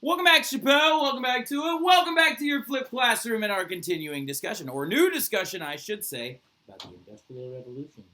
Welcome back, Chappelle. Welcome back to it. Welcome back to your flip classroom and our continuing discussion, or new discussion, I should say, about the Industrial Revolution.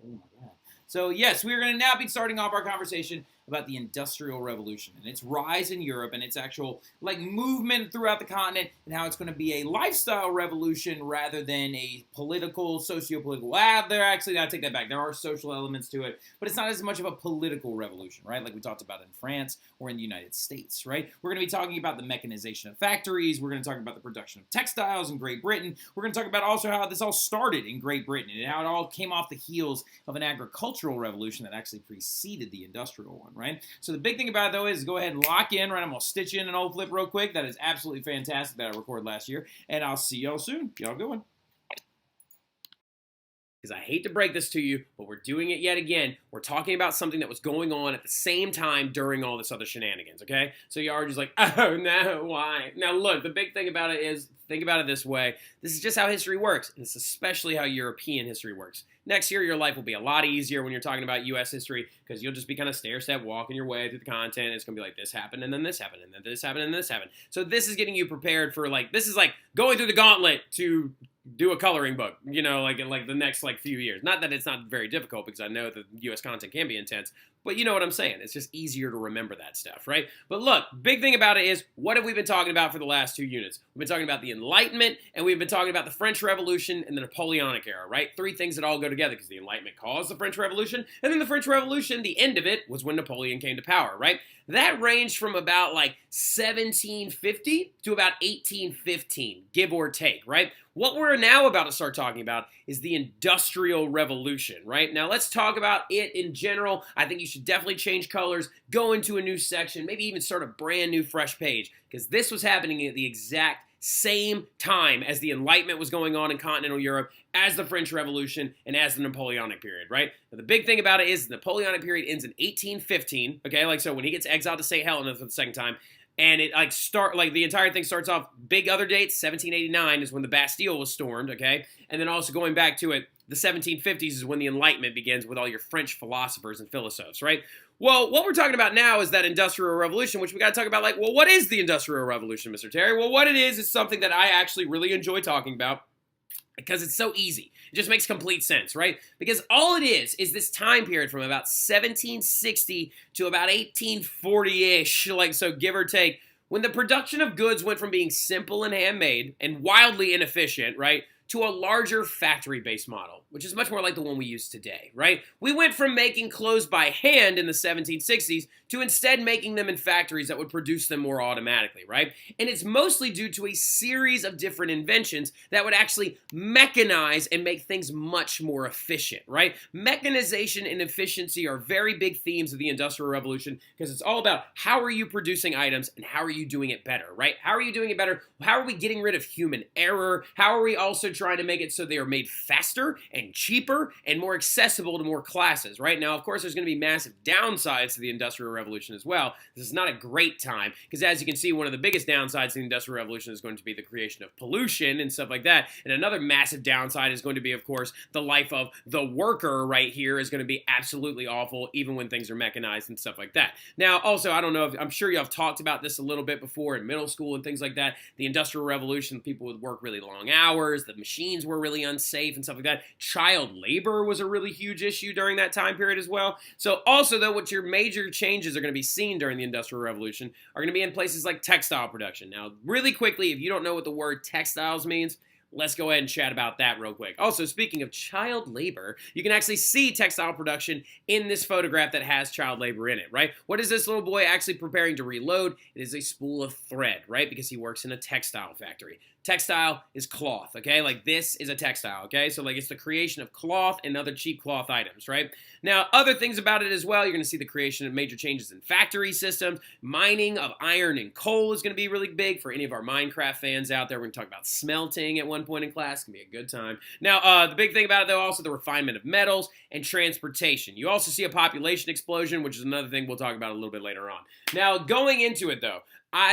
Oh my God. So yes, we are going to now be starting off our conversation about the Industrial Revolution and its rise in Europe and its actual movement throughout the continent, and how it's going to be a lifestyle revolution rather than a political, socio-political. I take that back. There are social elements to it, but it's not as much of a political revolution, right? Like we talked about in France or in the United States, right? We're going to be talking about the mechanization of factories. We're going to talk about the production of textiles in Great Britain. We're going to talk about also how this all started in Great Britain and how it all came off the heels of an agricultural revolution that actually preceded the industrial one, right? So the big thing about it, though, is go ahead and lock in, right? I'm going to stitch in an old flip real quick. That is absolutely fantastic that I recorded last year. And I'll see y'all soon. Y'all good one. Because I hate to break this to you, but we're doing it yet again. We're talking about something that was going on at the same time during all this other shenanigans, okay? So you are just like, oh no, why? Now look, the big thing about it is, think about it this way. This is just how history works, and it's especially how European history works. Next year, your life will be a lot easier when you're talking about U.S. history, because you'll just be kind of stair-step walking your way through the content. It's going to be like, this happened, and then this happened, and then this happened, and this happened. So this is getting you prepared for, this is like going through the gauntlet to do a coloring book, like the next few years. Not that it's not very difficult, because I know that U.S. content can be intense, but you know what I'm saying. It's just easier to remember that stuff, right? But look, big thing about it is, what have we been talking about for the last 2 units? We've been talking about the Enlightenment, and we've been talking about the French Revolution and the Napoleonic era, right? 3 things that all go together, because the Enlightenment caused the French Revolution, and then the French Revolution, the end of it, was when Napoleon came to power, right? That ranged from about 1750 to about 1815, give or take, right? What we're now about to start talking about is the Industrial Revolution, right? Now let's talk about it in general. I think you should definitely change colors, go into a new section, maybe even start a brand new fresh page, because this was happening at the exact same time as the Enlightenment was going on in continental Europe, as the French Revolution, and as the Napoleonic period, right? Now, the big thing about it is the Napoleonic period ends in 1815, okay? So when he gets exiled to St. Helena for the second time, and it the entire thing starts off, big other dates, 1789 is when the Bastille was stormed, okay? And then also going back to it, the 1750s is when the Enlightenment begins with all your French philosophers and philosophers, right? Well, what we're talking about now is that Industrial Revolution, which we got to talk about, what is the Industrial Revolution, Mr. Terry? Well, what it is something that I actually really enjoy talking about, because it's so easy. It just makes complete sense, right? Because all it is this time period from about 1760 to about 1840-ish, so give or take, when the production of goods went from being simple and handmade and wildly inefficient, right, to a larger factory-based model, which is much more like the one we use today, right? We went from making clothes by hand in the 1760s to instead making them in factories that would produce them more automatically, right? And it's mostly due to a series of different inventions that would actually mechanize and make things much more efficient, right? Mechanization and efficiency are very big themes of the Industrial Revolution, because it's all about how are you producing items and how are you doing it better, right? How are you doing it better? How are we getting rid of human error? How are we also trying to make it so they are made faster and cheaper and more accessible to more classes, right? Now, of course, there's going to be massive downsides to the Industrial Revolution as well. This is not a great time, because as you can see, one of the biggest downsides to the Industrial Revolution is going to be the creation of pollution and stuff like that. And another massive downside is going to be, of course, the life of the worker right here is going to be absolutely awful, even when things are mechanized and stuff like that. Now, also, I don't know, I'm sure you have talked about this a little bit before in middle school and things like that. The Industrial Revolution, people would work really long hours, the machines were really unsafe and stuff like that. Child labor was a really huge issue during that time period as well. So also, though, what your major changes are going to be seen during the Industrial Revolution are going to be in places like textile production. Now, really quickly, if you don't know what the word textiles means, let's go ahead and chat about that real quick. Also, speaking of child labor, you can actually see textile production in this photograph that has child labor in it, right? What is this little boy actually preparing to reload? It is a spool of thread, right? Because he works in a textile factory. Textile is cloth, okay? This is a textile, okay? So it's the creation of cloth and other cheap cloth items, right? Now, other things about it as well, you're going to see the creation of major changes in factory systems. Mining of iron and coal is going to be really big for any of our Minecraft fans out there. We're going to talk about smelting at one point in class. It's going to be a good time. Now, the big thing about it, though, also the refinement of metals and transportation. You also see a population explosion, which is another thing we'll talk about a little bit later on. Now, going into it, though,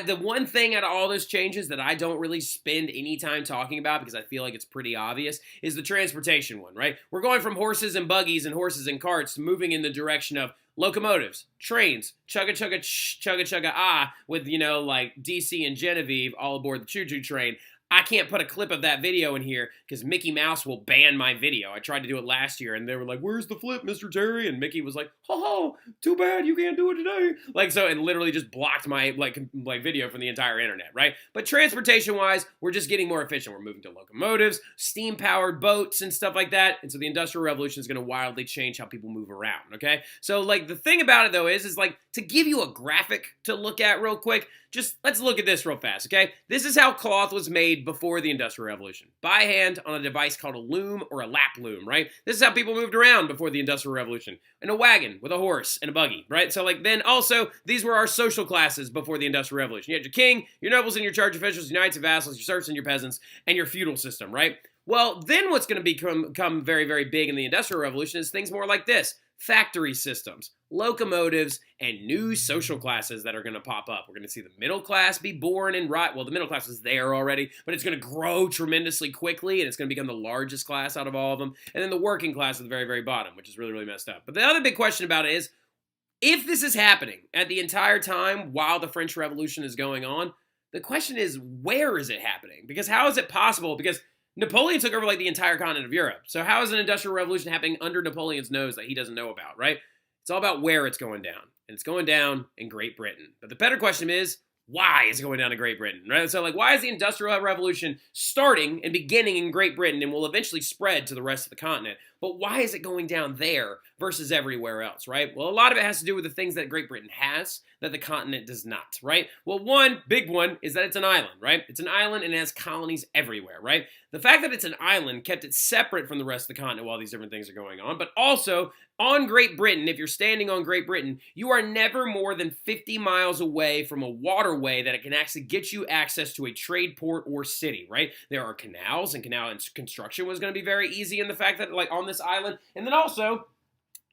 the one thing out of all those changes that I don't really spend any time talking about, because I feel like it's pretty obvious, is the transportation one, right? We're going from horses and buggies and horses and carts to moving in the direction of locomotives, trains, chugga chugga chugga chugga ah, with, like DC and Genevieve all aboard the choo-choo train. I can't put a clip of that video in here because Mickey Mouse will ban my video. I tried to do it last year and they were like, "Where's the flip, Mr. Terry?" And Mickey was like, "Ho ho, too bad you can't do it today." Like, so, and literally just blocked my like video from the entire internet, right? But transportation wise, we're just getting more efficient. We're moving to locomotives, steam powered boats and stuff like that. And so the Industrial Revolution is going to wildly change how people move around, okay? So like the thing about it though is like to give you a graphic to look at real quick, just let's look at this real fast, okay? This is how cloth was made before the Industrial Revolution. By hand on a device called a loom or a lap loom, right? This is how people moved around before the Industrial Revolution. In a wagon with a horse and a buggy, right? So like then also, these were our social classes before the Industrial Revolution. You had your king, your nobles and your charge officials, your knights and vassals, your serfs and your peasants, and your feudal system, right? Well, then what's going to become very, very big in the Industrial Revolution is things more like this. Factory systems, locomotives, and new social classes that are going to pop up. We're going to see the middle class be born and rise. Well, the middle class is there already, but it's going to grow tremendously quickly, and it's going to become the largest class out of all of them. And then the working class at the very, very bottom, which is really, really messed up. But the other big question about it is, if this is happening at the entire time while the French Revolution is going on, the question is, where is it happening? Because how is it possible? Because Napoleon took over like the entire continent of Europe. So how is an industrial revolution happening under Napoleon's nose that he doesn't know about, right? It's all about where it's going down. And it's going down in Great Britain. But the better question is, why is it going down to Great Britain, right? So like, why is the Industrial Revolution starting and beginning in Great Britain and will eventually spread to the rest of the continent? But why is it going down there versus everywhere else, right? Well, a lot of it has to do with the things that Great Britain has that the continent does not, right? Well, one big one is that it's an island, right? It's an island and it has colonies everywhere, right? The fact that it's an island kept it separate from the rest of the continent while these different things are going on, but also on Great Britain, if you're standing on Great Britain, you are never more than 50 miles away from a waterway that it can actually get you access to a trade port or city, right? There are canals, and canal construction was going to be very easy in the fact that, like, on this island. And then also,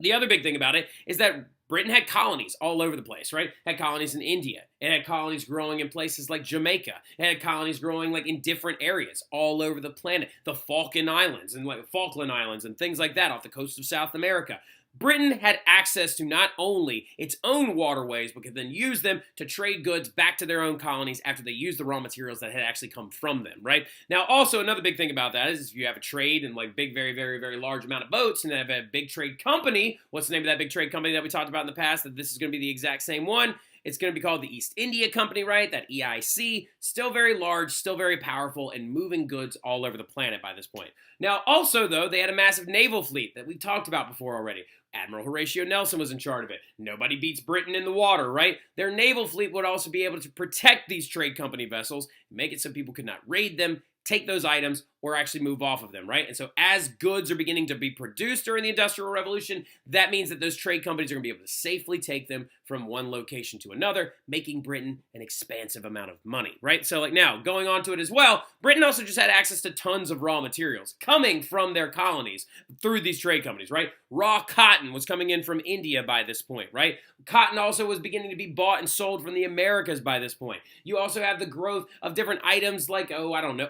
the other big thing about it is that Britain had colonies all over the place, right? It had colonies in India. It had colonies growing in places like Jamaica. It had colonies growing like in different areas all over the planet. The Falkland Islands and things like that off the coast of South America. Britain had access to not only its own waterways, but could then use them to trade goods back to their own colonies after they used the raw materials that had actually come from them, right? Now, also, another big thing about that is if you have a trade and like big, very, very, very large amount of boats and have a big trade company, what's the name of that big trade company that we talked about in the past, that this is going to be the exact same one? It's going to be called the East India Company, right? That EIC, still very large, still very powerful, and moving goods all over the planet by this point. Now, also, though, they had a massive naval fleet that we've talked about before already. Admiral Horatio Nelson was in charge of it. Nobody beats Britain in the water, right? Their naval fleet would also be able to protect these trade company vessels, make it so people could not raid them, take those items, or actually move off of them, right? And so as goods are beginning to be produced during the Industrial Revolution, that means that those trade companies are going to be able to safely take them from one location to another, making Britain an expansive amount of money, right? So like now, going on to it as well, Britain also just had access to tons of raw materials coming from their colonies through these trade companies, right? Raw cotton was coming in from India by this point, right? Cotton also was beginning to be bought and sold from the Americas by this point. You also have the growth of different items like,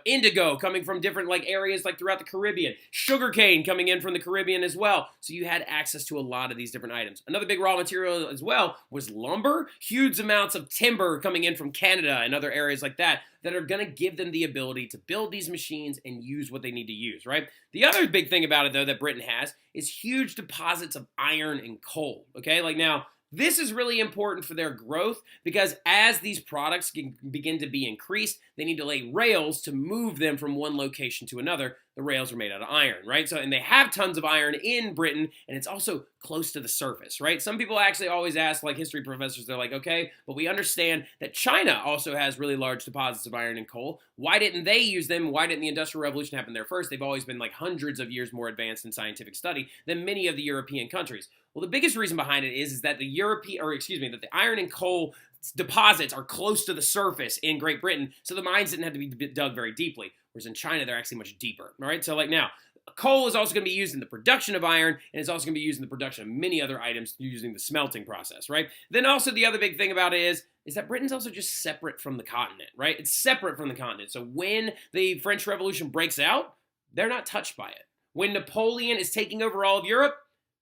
indigo coming from different like areas like throughout the Caribbean, sugarcane coming in from the Caribbean as well. So you had access to a lot of these different items. Another big raw material as well was lumber, huge amounts of timber coming in from Canada and other areas like that that are going to give them the ability to build these machines and use what they need to use, right? The other big thing about it, though, that Britain has is huge deposits of iron and coal, okay? Like now, this is really important for their growth because as these products begin to be increased, they need to lay rails to move them from one location to another. The rails are made out of iron, right? So, and they have tons of iron in Britain, and it's also close to the surface, right? Some people actually always ask, like history professors, they're like, okay, but we understand that China also has really large deposits of iron and coal. Why didn't they use them? Why didn't the Industrial Revolution happen there first? They've always been like hundreds of years more advanced in scientific study than many of the European countries. Well, the biggest reason behind it is that that the iron and coal deposits are close to the surface in Great Britain, so the mines didn't have to be dug very deeply. Whereas in China, they're actually much deeper, all right? So like now, coal is also going to be used in the production of iron, and it's also going to be used in the production of many other items using the smelting process, right? Then also the other big thing about it is that Britain's also just separate from the continent, right? It's separate from the continent. So when the French Revolution breaks out, they're not touched by it. When Napoleon is taking over all of Europe,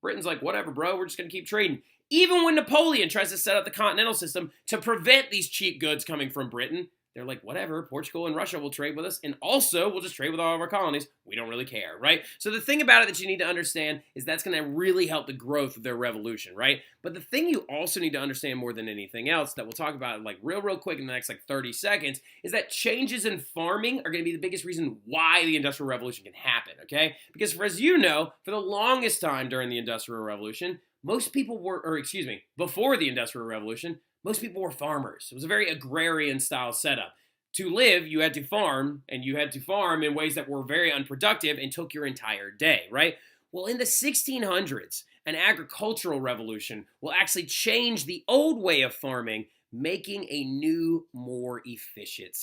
Britain's like, whatever, bro, we're just going to keep trading. Even when Napoleon tries to set up the continental system to prevent these cheap goods coming from Britain, they're like, whatever, Portugal and Russia will trade with us, and also we'll just trade with all of our colonies. We don't really care, right? So the thing about it that you need to understand is that's going to really help the growth of their revolution, right? But the thing you also need to understand more than anything else that we'll talk about like real quick in the next like 30 seconds is that changes in farming are going to be the biggest reason why the Industrial Revolution can happen, okay? Because as you know, for the longest time during the Industrial Revolution, most people were, before the Industrial Revolution, most people were farmers. It was a very agrarian style setup. To live, you had to farm, and you had to farm in ways that were very unproductive and took your entire day, right? Well, in the 1600s, an agricultural revolution will actually change the old way of farming, making a new, more efficient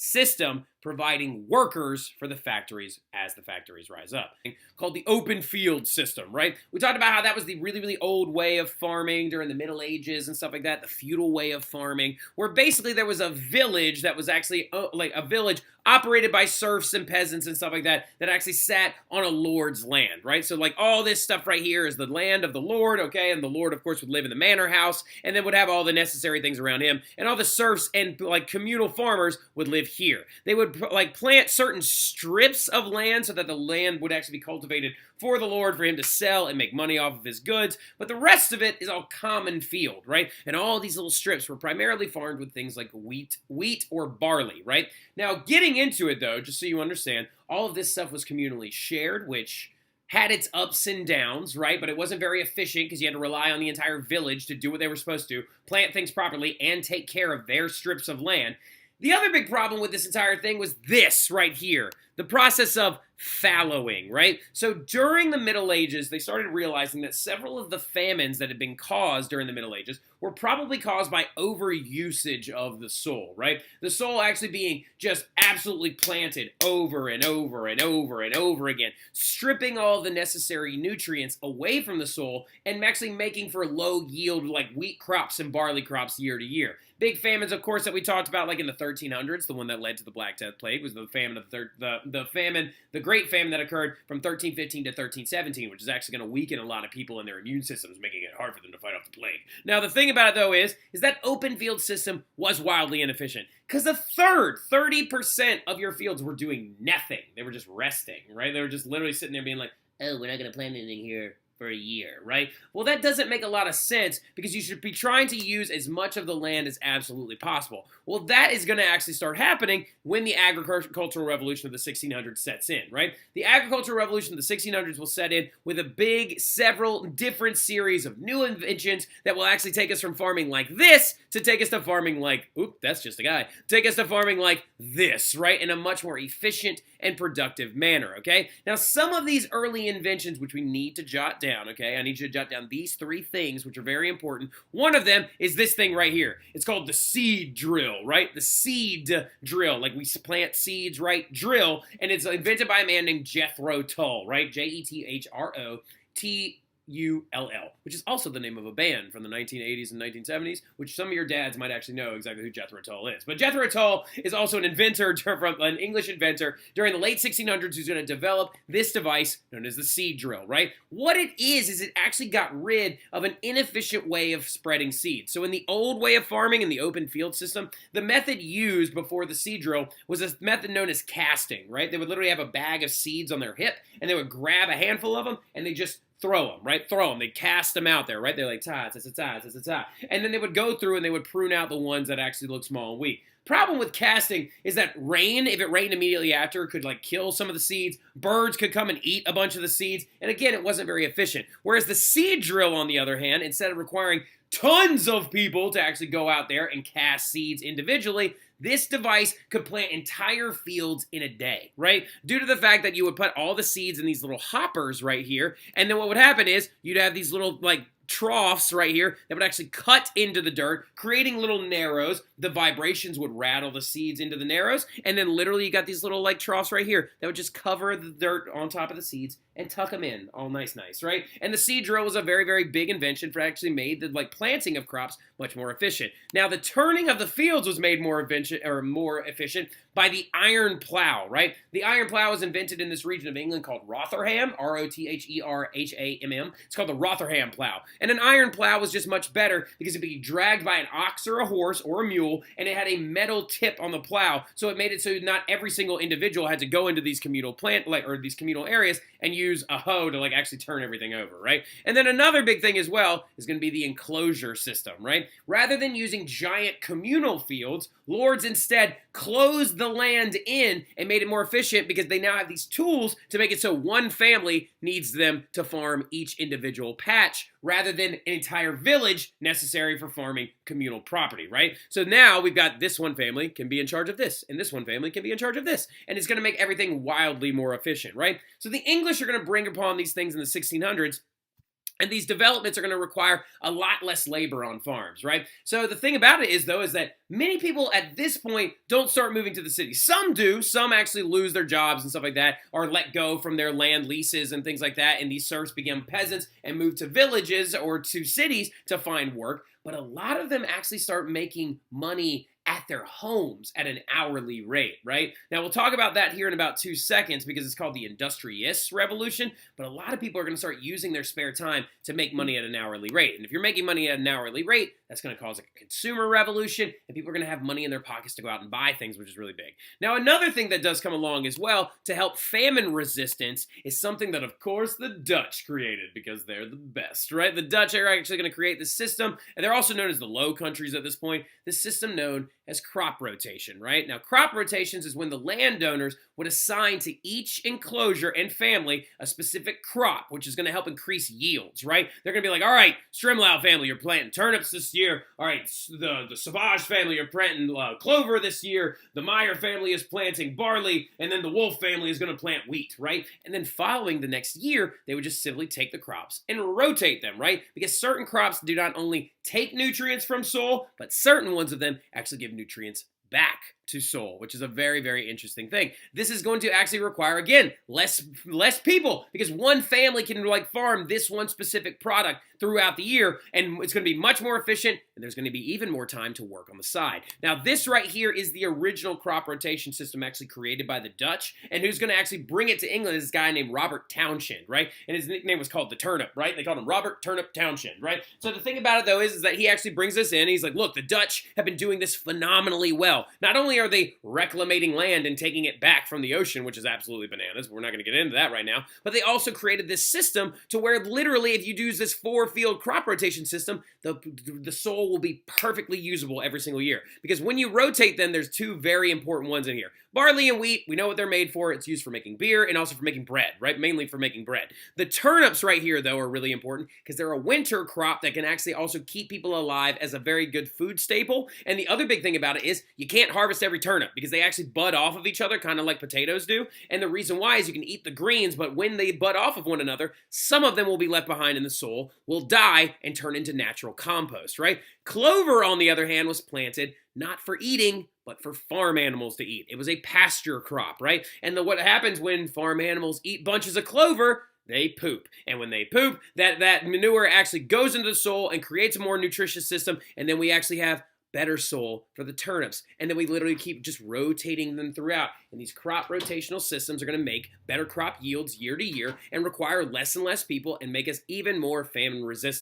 system providing workers for the factories as the factories rise up, called the open field system, right? We talked about how that was the really old way of farming during the Middle Ages and stuff like that, the feudal way of farming, where basically there was a village that was actually like a village operated by serfs and peasants and stuff like that that actually sat on a lord's land, right? So like all this stuff right here is the land of the lord, okay? And the lord, of course, would live in the manor house and then would have all the necessary things around him, and all the serfs and like communal farmers would live here. They would like plant certain strips of land so that the land would actually be cultivated for the Lord for him to sell and make money off of his goods, but the rest of it is all common field, right? And all these little strips were primarily farmed with things like wheat or barley, right? Now, getting into it though, just so you understand, all of this stuff was communally shared, which had its ups and downs, right? But it wasn't very efficient because you had to rely on the entire village to do what they were supposed to, plant things properly, and take care of their strips of land. The other big problem with this entire thing was this right here, the process of fallowing, right? So during the Middle Ages, they started realizing that several of the famines that had been caused during the Middle Ages were probably caused by overusage of the soil, right? The soil actually being just absolutely planted over and over and over and over again, stripping all the necessary nutrients away from the soil and actually making for low yield like wheat crops and barley crops year to year. Big famines, of course, that we talked about, like in the 1300s, the one that led to the Black Death Plague was the famine of the Great Famine that occurred from 1315 to 1317, which is actually going to weaken a lot of people in their immune systems, making it hard for them to fight off the plague. Now, the thing about it, though, is that open field system was wildly inefficient because 30% of your fields were doing nothing. They were just resting, right? They were just literally sitting there being like, oh, we're not going to plant anything here for a year, right? Well, that doesn't make a lot of sense because you should be trying to use as much of the land as absolutely possible. Well, that is going to actually start happening when the agricultural revolution of the 1600s sets in, right? The agricultural revolution of the 1600s will set in with a big, several different series of new inventions that will actually take us from farming like this to take us to farming like, oop, that's just a guy, take us to farming like this, right? In a much more efficient and productive manner, okay? Now, some of these early inventions, which we need to jot down, okay? I need you to jot down these three things, which are very important. One of them is this thing right here. It's called the seed drill, right? The seed drill, like we plant seeds, right? Drill, and it's invented by a man named Jethro Tull, right? Jethrotull, which is also the name of a band from the 1980s and 1970s, which some of your dads might actually know exactly who Jethro Tull is. But Jethro Tull is also an inventor, an English inventor during the late 1600s who's going to develop this device known as the seed drill, right? What it is it actually got rid of an inefficient way of spreading seeds. So in the old way of farming in the open field system, the method used before the seed drill was a method known as casting, right? They would literally have a bag of seeds on their hip, and they would grab a handful of them, and they just throw them, right? Throw them. They cast them out there, right? They're like, ta, ta, ta, ta, ta, ta, ta. And then they would go through and they would prune out the ones that actually look small and weak. Problem with casting is that rain, if it rained immediately after, could like kill some of the seeds. Birds could come and eat a bunch of the seeds. And again, it wasn't very efficient. Whereas the seed drill, on the other hand, instead of requiring tons of people to actually go out there and cast seeds individually, this device could plant entire fields in a day, right? Due to the fact that you would put all the seeds in these little hoppers right here, and then what would happen is you'd have these little like troughs right here that would actually cut into the dirt, creating little narrows. The vibrations would rattle the seeds into the narrows, and then literally you got these little like troughs right here that would just cover the dirt on top of the seeds and tuck them in all nice, right? And the seed drill was a very, very big invention for actually made the like planting of crops much more efficient. Now, the turning of the fields was made more efficient more efficient by the iron plow, right? The iron plow was invented in this region of England called Rotherham, Rotherham. It's called the Rotherham plow. And an iron plow was just much better because it could be dragged by an ox or a horse or a mule, and it had a metal tip on the plow, so it made it so not every single individual had to go into these communal these communal areas and use a hoe to actually turn everything over, right? And then another big thing as well is going to be the enclosure system, right? Rather than using giant communal fields, lords instead closed the land in and made it more efficient because they now have these tools to make it so one family needs them to farm each individual patch rather than an entire village necessary for farming communal property, right? So now we've got this one family can be in charge of this, and this one family can be in charge of this, and it's going to make everything wildly more efficient, right? So the English are going to bring upon these things in the 1600s, and these developments are going to require a lot less labor on farms, right? So the thing about it is, though, is that many people at this point don't start moving to the city. Some do. Some actually lose their jobs and stuff like that, or let go from their land leases and things like that, and these serfs become peasants and move to villages or to cities to find work. But a lot of them actually start making money at their homes at an hourly rate, right? Now, we'll talk about that here in about 2 seconds because it's called the Industrious Revolution, but a lot of people are going to start using their spare time to make money at an hourly rate. And if you're making money at an hourly rate, that's going to cause a consumer revolution, and people are going to have money in their pockets to go out and buy things, which is really big. Now, another thing that does come along as well to help famine resistance is something that, of course, the Dutch created because they're the best, right? The Dutch are actually going to create this system, and they're also known as the Low Countries at this point. This system known as crop rotation, right? Now, crop rotations is when the landowners would assign to each enclosure and family a specific crop, which is going to help increase yields, right? They're going to be like, all right, Strimlau family, you're planting turnips this year. All right, the Sauvage family, you're planting clover this year. The Meyer family is planting barley, and then the Wolf family is going to plant wheat, right? And then following the next year, they would just simply take the crops and rotate them, right? Because certain crops do not only take nutrients from soil, but certain ones of them actually give nutrients back to soil, which is a very, very interesting thing. This is going to actually require, again, less people, because one family can farm this one specific product throughout the year, and it's going to be much more efficient, and there's going to be even more time to work on the side. Now, this right here is the original crop rotation system actually created by the Dutch, and who's going to actually bring it to England is this guy named Robert Townshend, right? And his nickname was called the Turnip, right? They called him Robert Turnip Townshend, right? So the thing about it, though, is that he actually brings this in. He's like, look, the Dutch have been doing this phenomenally well. Not only are they reclamating land and taking it back from the ocean, which is absolutely bananas. We're not going to get into that right now. But they also created this system to where literally if you use this 4-field crop rotation system, the soil will be perfectly usable every single year. Because when you rotate them, there's 2 very important ones in here. Barley and wheat, we know what they're made for. It's used for making beer and also for making bread, right? Mainly for making bread. The turnips right here, though, are really important because they're a winter crop that can actually also keep people alive as a very good food staple. And the other big thing about it is you can't harvest every turnip because they actually bud off of each other, kind of like potatoes do. And the reason why is you can eat the greens, but when they bud off of one another, some of them will be left behind in the soil, will die, and turn into natural compost, right? Clover, on the other hand, was planted not for eating, but for farm animals to eat. It was a pasture crop, right? And what happens when farm animals eat bunches of clover? They poop. And when they poop, that manure actually goes into the soil and creates a more nutritious system, and then we actually have better soil for the turnips. And then we literally keep just rotating them throughout. And these crop rotational systems are going to make better crop yields year to year and require less and less people and make us even more famine resistant.